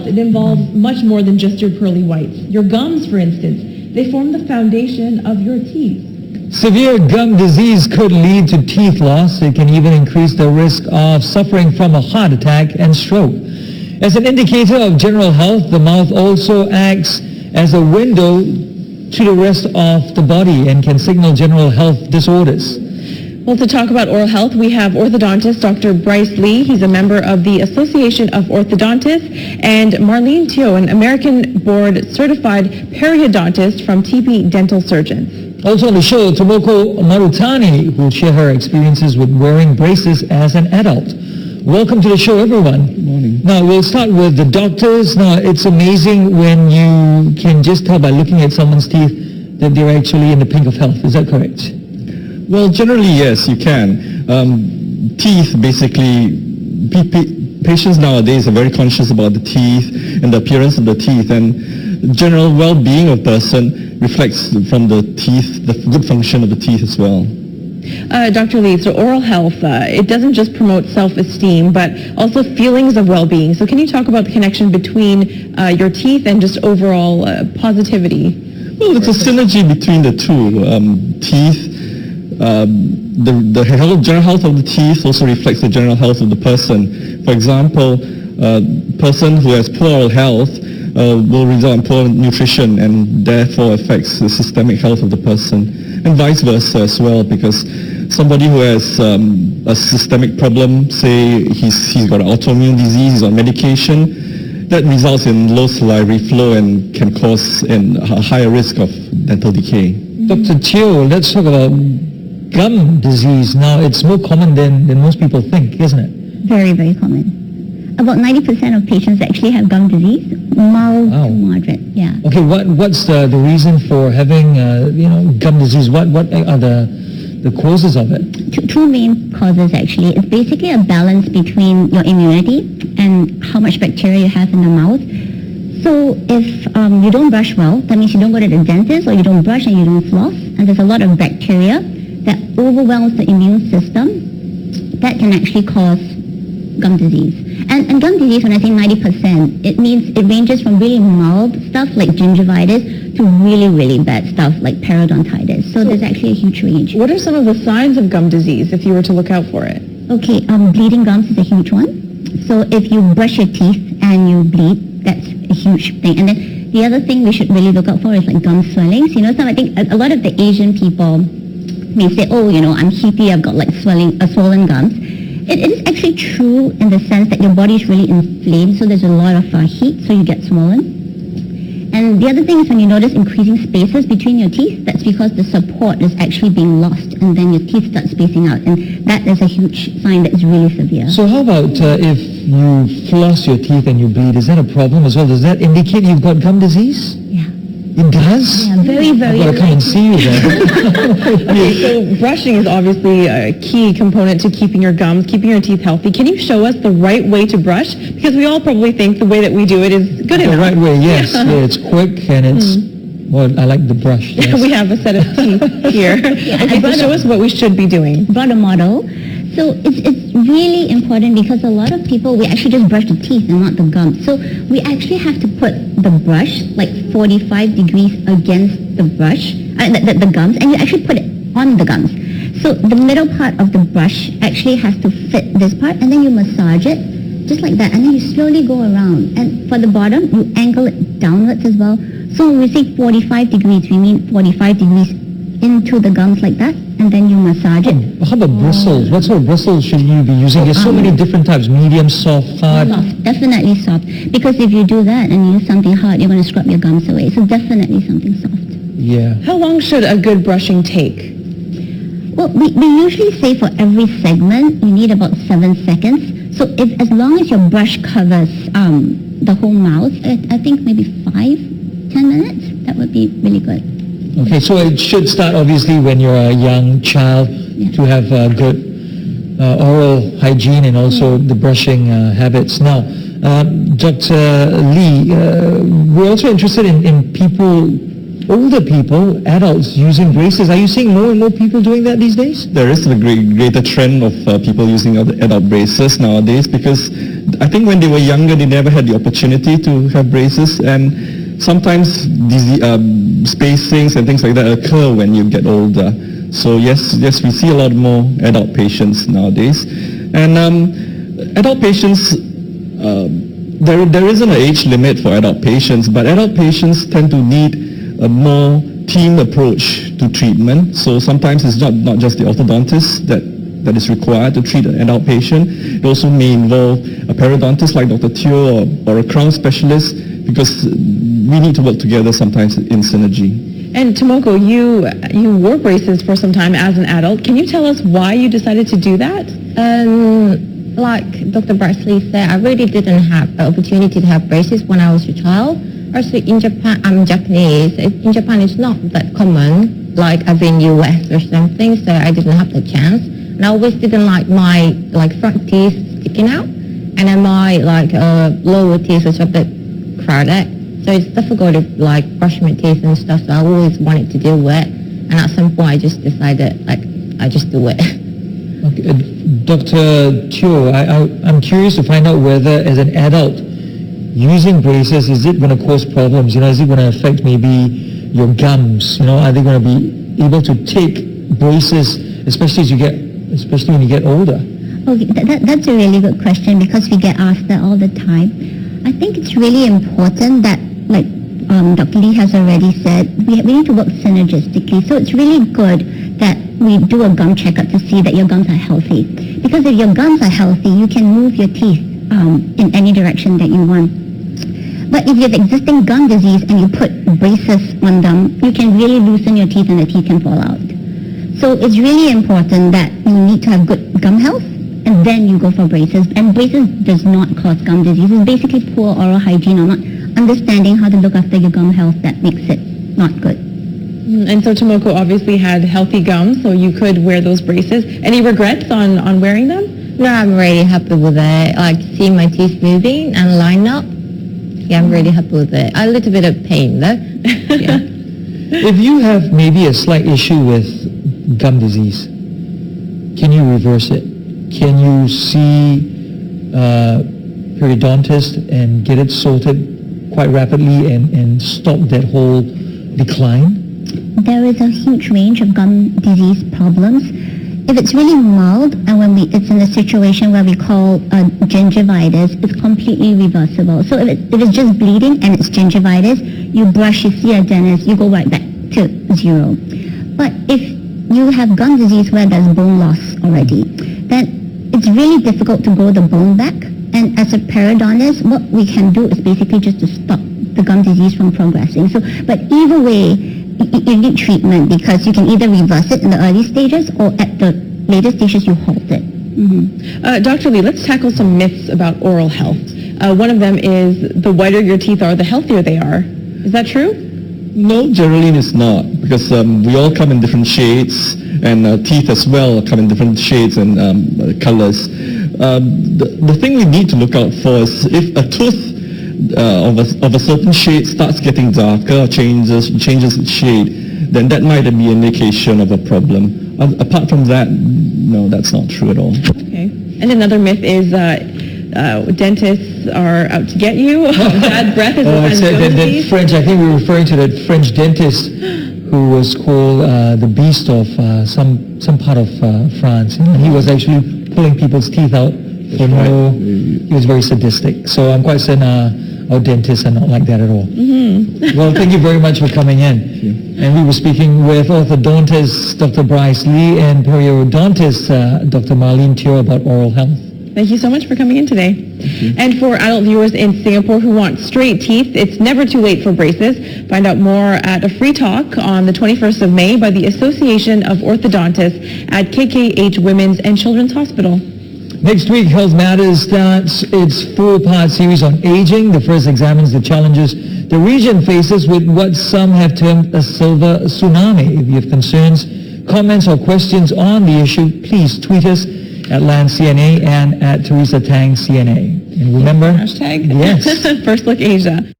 health, it involves much more than just your pearly whites. Your gums, for instance, they form the foundation of your teeth. Severe gum disease could lead to teeth loss. It can even increase the risk of suffering from a heart attack and stroke. As an indicator of general health, the mouth also acts as a window to the rest of the body and can signal general health disorders. Well, to talk about oral health, we have orthodontist Dr. Bryce Lee. He's a member of the Association of Orthodontists, and Marlene Teo, an American board certified periodontist from TP Dental Surgeons. Also on the show, Tomoko Marutani will share her experiences with wearing braces as an adult. Welcome to the show, everyone. Good morning. Now, we'll start with the doctors. Now, it's amazing when you can just tell by looking at someone's teeth that they're actually in the pink of health. Is that correct? Well, generally, yes, you can. Teeth, basically, patients nowadays are very conscious about the teeth and the appearance of the teeth, and general well-being of a person reflects from the teeth, the good function of the teeth as well. Dr. Lee, so oral health, it doesn't just promote self-esteem, but also feelings of well-being. So can you talk about the connection between your teeth and just overall positivity? Well, it's a synergy between the two. Teeth, the general health of the teeth also reflects the general health of the person. For example, a person who has poor oral health will result in poor nutrition and therefore affects the systemic health of the person, and vice versa as well, because somebody who has a systemic problem, say he's got an autoimmune disease, he's on medication, that results in low salivary flow and can cause a higher risk of dental decay. Dr. Teo, let's talk about gum disease. Now, it's more common than most people think, isn't it? Very, very common. About 90% of patients actually have gum disease, mild to moderate. Yeah. Okay, what's the reason for having gum disease? What are the causes of it? Two main causes actually. It's basically a balance between your immunity and how much bacteria you have in the mouth. So if you don't brush well, that means you don't go to the dentist, or you don't brush and you don't floss, and there's a lot of bacteria that overwhelms the immune system, that can actually cause gum disease. And gum disease, when I say 90%, it means it ranges from really mild stuff like gingivitis to really, really bad stuff like periodontitis. So there's actually a huge range. What are some of the signs of gum disease if you were to look out for it? Okay, bleeding gums is a huge one. So if you brush your teeth and you bleed, that's a huge thing. And then the other thing we should really look out for is like gum swellings. I think a lot of the Asian people may say, I'm heaty, I've got like swollen gums. It is actually true in the sense that your body is really inflamed, so there's a lot of heat, so you get swollen. And the other thing is when you notice increasing spaces between your teeth, that's because the support is actually being lost, and then your teeth start spacing out, and that is a huge sign that is really severe. So how about if you floss your teeth and you bleed? Is that a problem as well? Does that indicate you've got gum disease? Yeah. It does? Yeah, very, very. I've got to come and see you then. Okay, so brushing is obviously a key component to keeping your gums, keeping your teeth healthy. Can you show us the right way to brush? Because we all probably think the way that we do it is good enough. The right way, yes. Yeah, it's quick and it's, well, I like the brush. Yes. We have a set of teeth here. Okay, so show us what we should be doing. Brought a model. So it's really important because a lot of people, we actually just brush the teeth and not the gums. So we actually have to put the brush like 45 degrees against the brush, the gums, and you actually put it on the gums. So the middle part of the brush actually has to fit this part, and then you massage it just like that, and then you slowly go around. And for the bottom, you angle it downwards as well. So when we say 45 degrees, we mean 45 degrees into the gums like that, and then you massage it. How about bristles? What sort of bristles should you be using? There's so many different types, medium, soft, hard. Soft, definitely soft. Because if you do that and you use something hard, you're going to scrub your gums away. So definitely something soft. Yeah. How long should a good brushing take? Well, we usually say for every segment, you need about 7 seconds. So as long as your brush covers the whole mouth, I think maybe 5-10 minutes, that would be really good. Okay, so it should start obviously when you're a young child to have good oral hygiene and also the brushing habits. Now, Dr. Lee, we're also interested in people older people, adults, using braces. Are you seeing more and more people doing that these days? There is a greater trend of people using adult braces nowadays, because I think when they were younger, they never had the opportunity to have braces, and sometimes these spacings and things like that occur when you get older. So yes, we see a lot more adult patients nowadays. And adult patients, there isn't an age limit for adult patients, but adult patients tend to need a more team approach to treatment. So sometimes it's not just the orthodontist that is required to treat an adult patient. It also may involve a periodontist like Dr. Teo or a crown specialist, because we need to work together sometimes in synergy. And Tomoko, you wore braces for some time as an adult. Can you tell us why you decided to do that? Like Dr. Bryce Lee said, I really didn't have the opportunity to have braces when I was a child. Also in Japan, I'm Japanese. In Japan, it's not that common, like as in US or something, so I didn't have the chance. And I always didn't like my front teeth sticking out, and then my lower teeth was a bit crowded. So it's difficult to brush my teeth and stuff, so I always wanted to do it. And at some point I just decided I just do it. Okay. Dr. Teo, I'm curious to find out whether as an adult, using braces, is it going to cause problems? Is it going to affect maybe your gums? Are they going to be able to take braces, especially when you get older? Okay, that's a really good question, because we get asked that all the time. I think it's really important that, like Dr. Lee has already said, we need to work synergistically. So it's really good that we do a gum checkup to see that your gums are healthy. Because if your gums are healthy, you can move your teeth in any direction that you want. But if you have existing gum disease and you put braces on them, you can really loosen your teeth and the teeth can fall out. So it's really important that you need to have good gum health, and then you go for braces. And braces does not cause gum disease. It's basically poor oral hygiene or not understanding how to look after your gum health that makes it not good. And so Tomoko obviously had healthy gums, so you could wear those braces. Any regrets on wearing them? No, I'm really happy with it. Seeing my teeth moving and line up. Yeah, I'm really happy with it. A little bit of pain though. Yeah. If you have maybe a slight issue with gum disease, can you reverse it? Can you see a periodontist and get it sorted quite rapidly and stop that whole decline? There is a huge range of gum disease problems. If it's really mild and when it's in a situation where we call gingivitis, it's completely reversible. So if it's just bleeding and it's gingivitis, you brush, you see a dentist, you go right back to zero. But if you have gum disease where there's bone loss already, then it's really difficult to grow the bone back. And as a periodontist, what we can do is basically just to stop the gum disease from progressing. But either way, you need treatment, because you can either reverse it in the early stages or at the later stages you halt it. Mm-hmm. Dr. Lee, let's tackle some myths about oral health. One of them is the whiter your teeth are, the healthier they are. Is that true? No, generally it's not, because we all come in different shades, and teeth as well come in different shades and colors. The thing we need to look out for is if a tooth of a certain shade starts getting darker or changes its shade, then that might be an indication of a problem. Apart from that, no, that's not true at all. Okay. And another myth is dentists are out to get you. Bad breath is that French, I think we were referring to that French dentist who was called the beast of some part of France. He was actually pulling people's teeth out for he was very sadistic. So I'm quite certain our dentists are not like that at all. Mm-hmm. Well, thank you very much for coming in. And we were speaking with orthodontist Dr. Bryce Lee and periodontist Dr. Marlene Teo about oral health. Thank you so much for coming in today. And for adult viewers in Singapore who want straight teeth, it's never too late for braces. Find out more at a free talk on the 21st of May by the Association of Orthodontists at KKH Women's and Children's Hospital. Next week, Health Matters starts its 4-part series on aging. The first examines the challenges the region faces with what some have termed a silver tsunami. If you have concerns, comments or questions on the issue, please tweet us at LandCNA and at Teresa Tang CNA. And remember, Hashtag yes. First Look Asia.